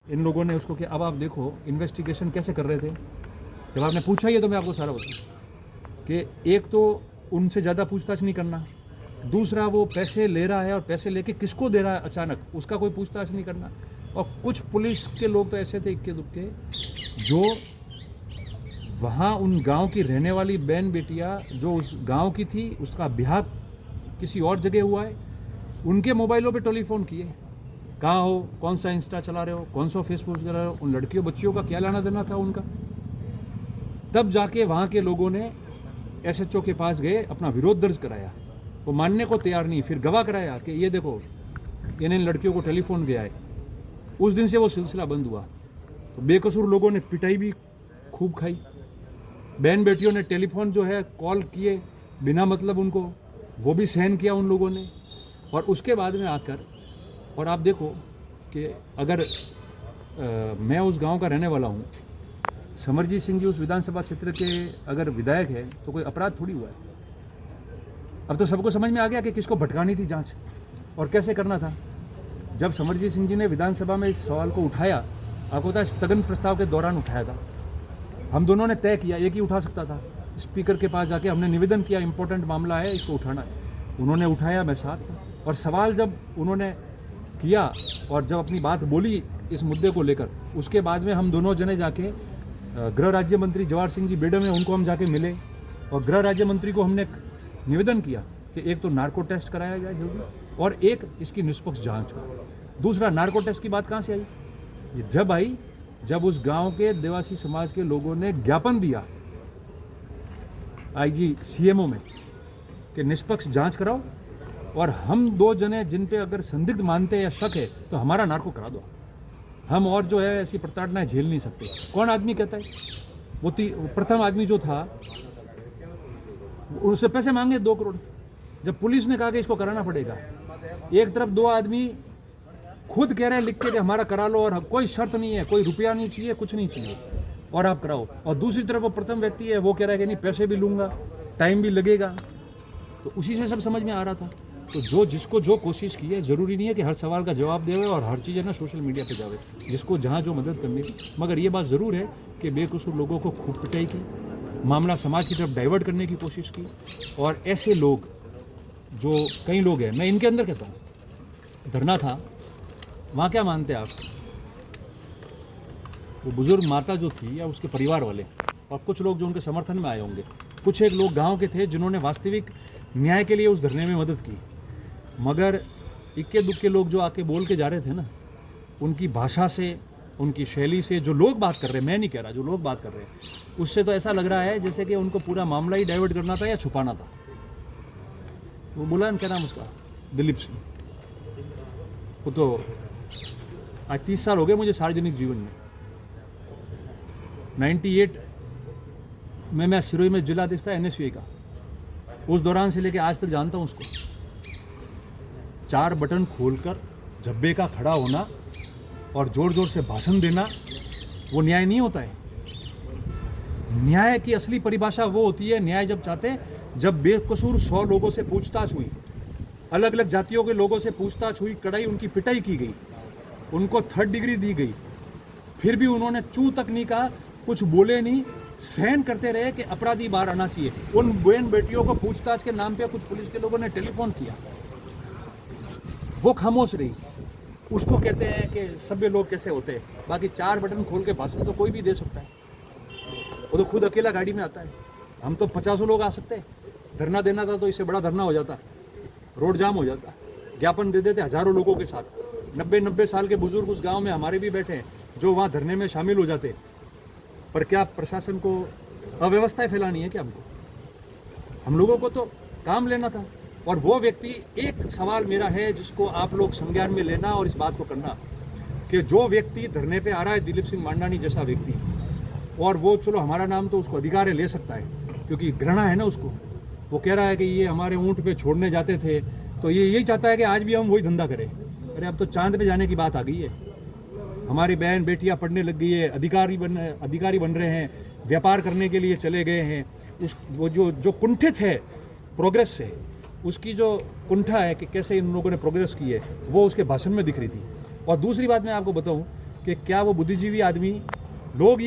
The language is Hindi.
इन लोगों ने उसको किया। अब आप देखो इन्वेस्टिगेशन कैसे कर रहे थे। जब आपने पूछा ही है तो मैं आपको सारा बताऊँ कि एक तो उनसे ज़्यादा पूछताछ नहीं करना, दूसरा वो पैसे ले रहा है और पैसे लेके किसको दे रहा है अचानक, उसका कोई पूछताछ नहीं करना। और कुछ पुलिस के लोग तो ऐसे थे इक्के दुक्के जो वहाँ उन गांव की रहने वाली बहन बेटियाँ जो उस गांव की थी, उसका ब्याह किसी और जगह हुआ है, उनके मोबाइलों पे टेलीफोन किए, कहाँ हो, कौन सा इंस्टा चला रहे हो, कौन सा फेसबुक चला रहे हो, उन लड़कियों बच्चियों का क्या लेना देना था उनका। तब जाके वहाँ के लोगों ने एसएचओ के पास गए, अपना विरोध दर्ज कराया। वो मानने को तैयार नहीं, फिर गवाह कराया कि ये देखो इन लड़कियों को टेलीफोन गया है। उस दिन से वो सिलसिला बंद हुआ। तो बेकसूर लोगों ने पिटाई भी खूब खाई, बहन बेटियों ने टेलीफोन जो है कॉल किए बिना मतलब उनको, वो भी सहन किया उन लोगों ने। और उसके बाद में आकर, और आप देखो कि अगर मैं उस गांव का रहने वाला हूं, समरजीत सिंह जी उस विधानसभा क्षेत्र के अगर विधायक है तो कोई अपराध थोड़ी हुआ है। अब तो सबको समझ में आ गया कि किसको भटकानी थी जांच और कैसे करना था। जब समरजीत सिंह जी ने विधानसभा में इस सवाल को उठाया, आपको पता है स्थगन प्रस्ताव के दौरान उठाया था, हम दोनों ने तय किया एक ही उठा सकता था। स्पीकर के पास जाके हमने निवेदन किया, इंपॉर्टेंट मामला है, इसको उठाना है। उन्होंने उठाया, मैं साथ था। और सवाल जब उन्होंने किया और जब अपनी बात बोली इस मुद्दे को लेकर, उसके बाद में हम दोनों जने जाके गृह राज्य मंत्री जवाहर सिंह जी बेडम है, उनको हम जाके मिले और गृह राज्य मंत्री को हमने निवेदन किया कि एक तो नार्को टेस्ट कराया जाए जल्दी और एक इसकी निष्पक्ष जांच हो। दूसरा, नार्को टेस्ट की बात कहाँ से आई? ये जब आई जब उस गांव के देवासी समाज के लोगों ने ज्ञापन दिया आईजी सीएमओ में कि निष्पक्ष जांच कराओ और हम दो जने जिन पे अगर संदिग्ध मानते हैं या शक है तो हमारा नार्को करा दो, हम और जो है ऐसी प्रताड़नाएं झेल नहीं सकते। कौन आदमी कहता है? वो प्रथम आदमी जो था उससे पैसे मांगे 2 करोड़। जब पुलिस ने कहा कि इसको कराना पड़ेगा, एक तरफ 2 आदमी खुद कह रहे हैं लिख के कि हमारा करा लो और कोई शर्त नहीं है, कोई रुपया नहीं चाहिए, कुछ नहीं चाहिए और आप कराओ, और दूसरी तरफ वो प्रथम व्यक्ति है, वो कह रहा है कि नहीं पैसे भी लूँगा, टाइम भी लगेगा। तो उसी से सब समझ में आ रहा था। तो जो जिसको जो कोशिश की है, ज़रूरी नहीं है कि हर सवाल का जवाब देवे और हर चीज़ है ना सोशल मीडिया पे जावे, जिसको जहाँ जो मदद करनी थी। मगर ये बात ज़रूर है कि बेकसूर लोगों को खूब पिटाई की, मामला समाज की तरफ डाइवर्ट करने की कोशिश की। और ऐसे लोग जो कई लोग हैं, मैं इनके अंदर कहता हूँ, धरना था वहाँ, क्या मानते हैं आप? वो बुजुर्ग माता जो थी या उसके परिवार वाले और कुछ लोग जो उनके समर्थन में आए होंगे, कुछ एक लोग गांव के थे जिन्होंने वास्तविक न्याय के लिए उस धरने में मदद की। मगर इक्के दुक्के लोग जो आके बोल के जा रहे थे ना, उनकी भाषा से, उनकी शैली से, जो लोग बात कर रहे हैं, मैं नहीं कह रहा, जो लोग बात कर रहे हैं, उससे तो ऐसा लग रहा है जैसे कि उनको पूरा मामला ही डाइवर्ट करना था या छुपाना था। वो बोला, क्या नाम उसका, दिलीप सिंह, वो तो आज 30 साल हो गए मुझे सार्वजनिक जीवन में। 98 में मैं सिरोही में जिलाध्यक्ष था एनएसयूआई का, उस दौरान से लेके आज तक जानता हूँ उसको। 4 बटन खोलकर झब्बे का खड़ा होना और जोर जोर से भाषण देना, वो न्याय नहीं होता है। न्याय की असली परिभाषा वो होती है, न्याय जब चाहते हैं जब बेकसूर 100 लोगों से पूछताछ हुई, अलग अलग जातियों के लोगों से पूछताछ हुई, कड़ाई उनकी पिटाई की गई, उनको 3rd डिग्री दी गई, फिर भी उन्होंने चू तक नहीं कहा, कुछ बोले नहीं, सहन करते रहे कि अपराधी बाहर आना चाहिए। उन बहन बेटियों को पूछताछ के नाम पे कुछ पुलिस के लोगों ने टेलीफोन किया, वो खामोश रही। उसको कहते हैं कि सभ्य लोग कैसे होते हैं। बाकी 4 बटन खोल के भाषण तो कोई भी दे सकता है, वो तो खुद अकेला गाड़ी में आता है। हम तो 50 लोग आ सकते हैं। धरना देना था तो इससे बड़ा धरना हो जाता, रोड जाम हो जाता, ज्ञापन दे देते हजारों लोगों के साथ। 90 साल के बुजुर्ग उस गांव में हमारे भी बैठे हैं जो वहाँ धरने में शामिल हो जाते। पर क्या प्रशासन को अव्यवस्थाएं फैलानी है क्या? हम लोगों को तो काम लेना था। और वो व्यक्ति, एक सवाल मेरा है जिसको आप लोग संज्ञान में लेना और इस बात को करना कि जो व्यक्ति धरने पे आ रहा है, दिलीप सिंह मांडानी जैसा व्यक्ति, और वो चलो हमारा नाम तो उसको अधिकार है, ले सकता है क्योंकि घृणा है ना उसको। वो कह रहा है कि ये हमारे ऊँट पे छोड़ने जाते थे, तो ये यही चाहता है कि आज भी हम वही धंधा करें। अरे अब तो चांद पे जाने की बात आ गई है। हमारी बहन बेटियां पढ़ने लग गई है, अधिकारी बन रहे हैं, व्यापार करने के लिए चले गए हैं। वो जो कुंठित है प्रोग्रेस से, उसकी जो कुंठा है कि कैसे इन लोगों ने प्रोग्रेस की है, वो उसके भाषण में दिख रही थी। और दूसरी बात मैं आपको बताऊं कि क्या वो बुद्धिजीवी आदमी लोग